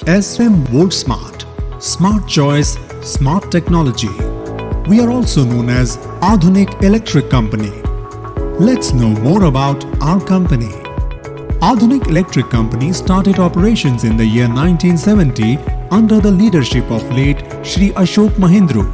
SM Voltsmart, Smart Choice, Smart Technology. We are also known as Adhunik Electric Company. Let's know more about our company. Adhunik Electric Company started operations in the year 1970 under the leadership of late Shri Ashok Mahindru,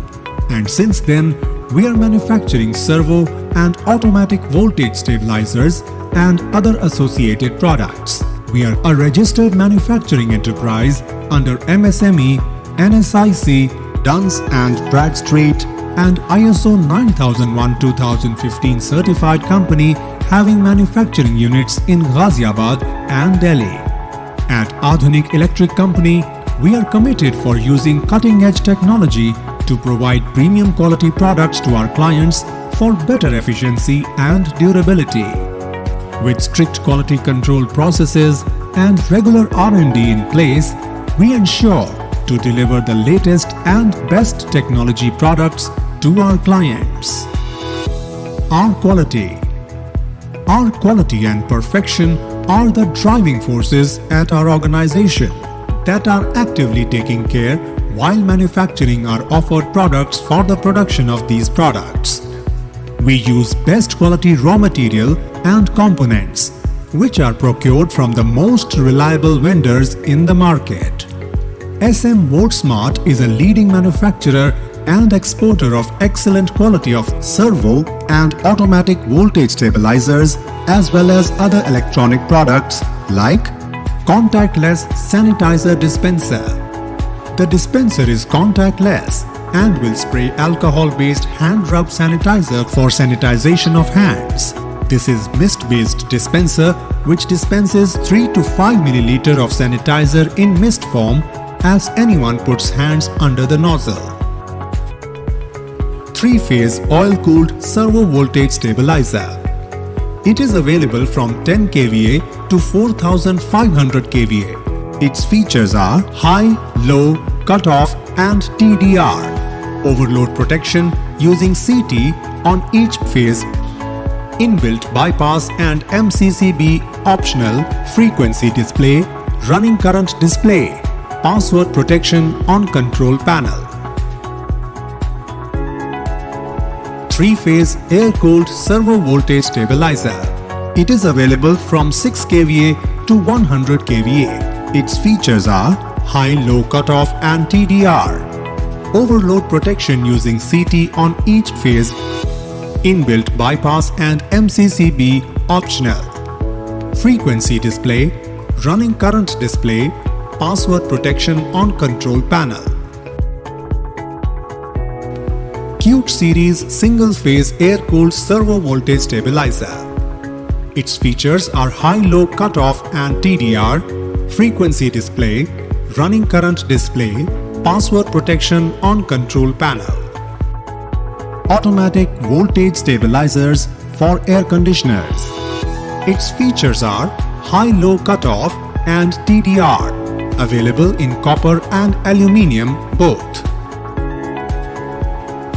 and since then we are manufacturing servo and automatic voltage stabilizers and other associated products. We are a registered manufacturing enterprise under MSME, NSIC, Duns and Bradstreet and ISO 9001-2015 certified company having manufacturing units in Ghaziabad and Delhi. At Adhunik Electric Company, we are committed for using cutting-edge technology to provide premium quality products to our clients for better efficiency and durability. With strict quality control processes and regular R&D in place, we ensure to deliver the latest and best technology products to our clients. Our quality and perfection are the driving forces at our organization that are actively taking care while manufacturing our offered products for the production of these products. We use best quality raw material and components, which are procured from the most reliable vendors in the market. SM Voltsmart is a leading manufacturer and exporter of excellent quality of servo and automatic voltage stabilizers as well as other electronic products like contactless sanitizer dispenser. The dispenser is contactless and will spray alcohol-based hand rub sanitizer for sanitization of hands. This is mist-based dispenser which dispenses 3 to 5 ml of sanitizer in mist form as anyone puts hands under the nozzle. 3-phase oil-cooled servo voltage stabilizer. It is available from 10 kVA to 4500 kVA. Its features are high, low, cutoff and TDR. Overload protection using CT on each phase. Inbuilt bypass and MCCB optional, frequency display, running current display, password protection on control panel. 3-phase air-cooled servo voltage stabilizer. It is available from 6 kVA to 100 kVA. Its features are high, low cutoff and TDR. Overload protection using CT on each phase. Inbuilt bypass and MCCB optional. Frequency display, running current display, password protection on control panel. Qt series single-phase air-cooled servo voltage stabilizer. Its features are high-low cutoff and TDR, frequency display, running current display, password protection on control panel. Automatic voltage stabilizers for air conditioners. Its features are high-low cutoff and TDR, available in copper and aluminium both.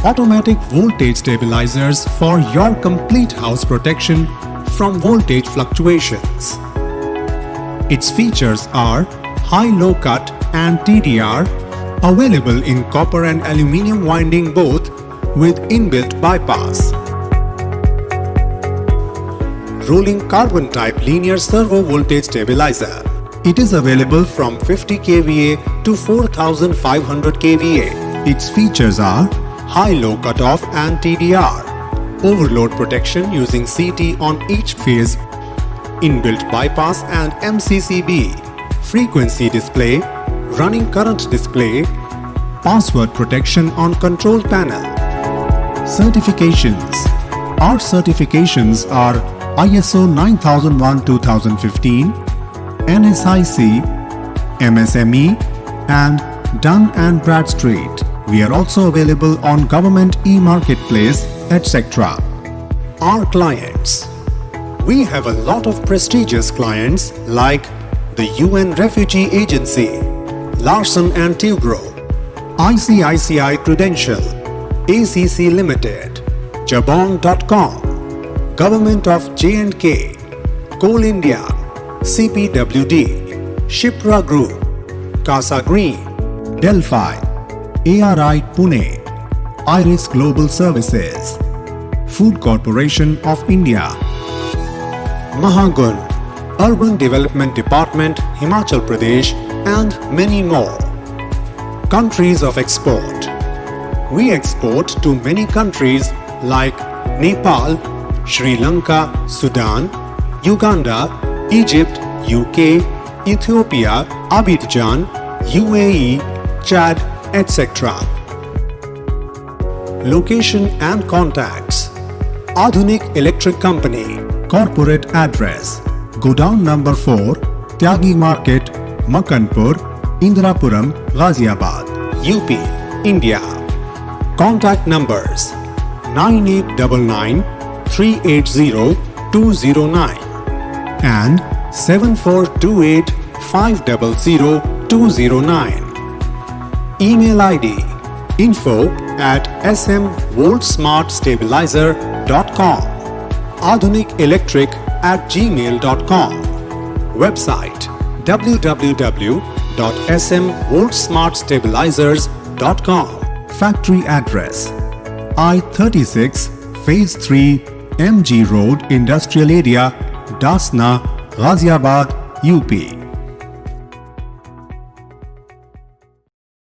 Automatic voltage stabilizers for your complete house protection from voltage fluctuations. Its features are high-low cut and TDR, available in copper and aluminium winding both with inbuilt bypass. Rolling carbon type linear servo voltage stabilizer. It is available from 50 kVA to 4500 kVA. Its features are high-low cutoff and TDR, overload protection using CT on each phase, inbuilt bypass and MCCB, frequency display, running current display, password protection on control panel. Certifications. Our certifications are ISO 9001-2015, NSIC, MSME and Dun & Bradstreet. We are also available on government e-marketplace, etc. Our clients. We have a lot of prestigious clients like the UN Refugee Agency, Larsen & Toubro, ICICI Prudential, ACC Limited, Jabong.com, Government of J&K, Coal India, CPWD, Shipra Group, Casa Green, Delphi, ARI Pune, Iris Global Services, Food Corporation of India, Mahagun, Urban Development Department, Himachal Pradesh, and many more. Countries of export. We export to many countries like Nepal, Sri Lanka, Sudan, Uganda, Egypt, UK, Ethiopia, Abidjan, UAE, Chad, etc. Location and contacts. Adhunik Electric Company. Corporate address. Godown number 4, Tyagi Market, Makanpur, Indrapuram, Ghaziabad, UP, India. Contact numbers 9899 380 209 and 7428 500 209. Email ID info@smvoltsmartstabilizer.com, adhunicelectric@gmail.com. Website www.smvoltsmartstabilizers.com. Factory address I-36 Phase 3 MG Road Industrial Area, Dasna, Ghaziabad, UP.